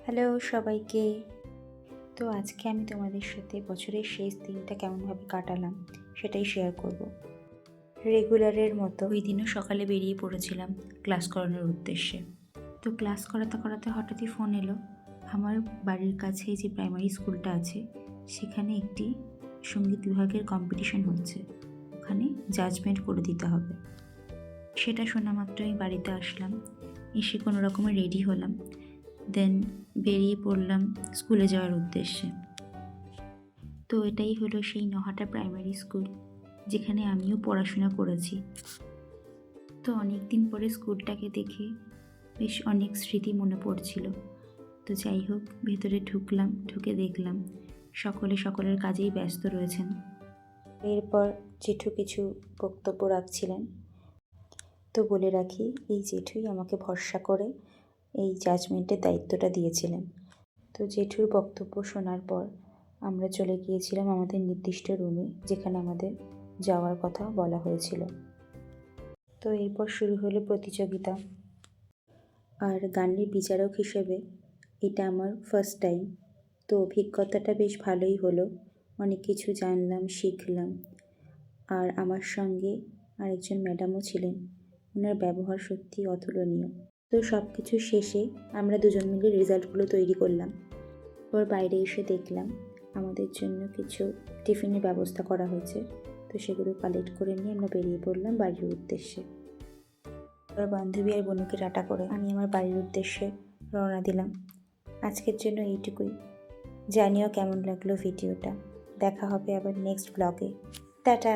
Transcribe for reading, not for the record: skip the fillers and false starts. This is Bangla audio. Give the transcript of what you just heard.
হ্যালো সবাইকে। তো আজকে আমি তোমাদের সাথে বছরের শেষ দিনটা কেমনভাবে কাটালাম সেটাই শেয়ার করব। রেগুলারের মতো ওই দিনও সকালে বেরিয়ে পড়েছিলাম ক্লাস করানোর উদ্দেশ্যে। তো ক্লাস করাতে করাতে হঠাৎই ফোন এলো। আমার বাড়ির কাছে যে প্রাইমারি স্কুলটা আছে সেখানে একটি সঙ্গীত বিভাগের কম্পিটিশন হচ্ছে, ওখানে জাজমেন্ট করে দিতে হবে। সেটা শোনা মাত্রই বাড়িতে আসলাম, এসে কোনো রকমে রেডি হলাম, দেন বেরিয়ে পড়লাম স্কুলে যাওয়ার উদ্দেশ্যে। তো এটাই হলো সেই নহাটা প্রাইমারি স্কুল, যেখানে আমিও পড়াশোনা করেছি। তো অনেক দিন পরে স্কুলটাকে দেখে বেশ অনেক স্মৃতি মনে পড়ছিল। তো যাই হোক, ভেতরে ঢুকলাম, ঢুকে দেখলাম সকলে সকলের কাজেই ব্যস্ত রয়েছেন। এরপর জেঠু কিছু বক্তব্য রাখছিলেন। তো বলে রাখি, এই জেঠুই আমাকে ভরসা করে এই জাজমেন্টের দায়িত্বটা দিয়েছিলেন। তো জেঠুর বক্তব্য শোনার পর আমরা চলে গিয়েছিলাম আমাদের নির্দিষ্ট রুমে, যেখানে আমাদের যাওয়ার কথা বলা হয়েছিল। তো এরপর শুরু হলো প্রতিযোগিতা। আর গানের বিচারক হিসেবে এটা আমার ফার্স্ট টাইম। তো অভিজ্ঞতাটা বেশ ভালোই হলো, অনেক কিছু জানলাম, শিখলাম। আর আমার সঙ্গে আরেকজন ম্যাডামও ছিলেন, ওনার ব্যবহার সত্যি অতুলনীয়। তো সব কিছু শেষে আমরা দুজন মিলে রেজাল্টগুলো তৈরি করলাম। এরপর বাইরে এসে দেখলাম আমাদের জন্য কিছু টিফিনের ব্যবস্থা করা হয়েছে। তো সেগুলো কালেক্ট করে নিয়ে আমরা বেরিয়ে পড়লাম বাড়ির উদ্দেশ্যে। এবার বান্ধবী আর বোনকে টাটা করে আমি আমার বাড়ির উদ্দেশ্যে রওনা দিলাম। আজকের জন্য এইটুকুই। জানিও কেমন লাগলো ভিডিওটা। দেখা হবে আবার নেক্সট ব্লগে। টাটা।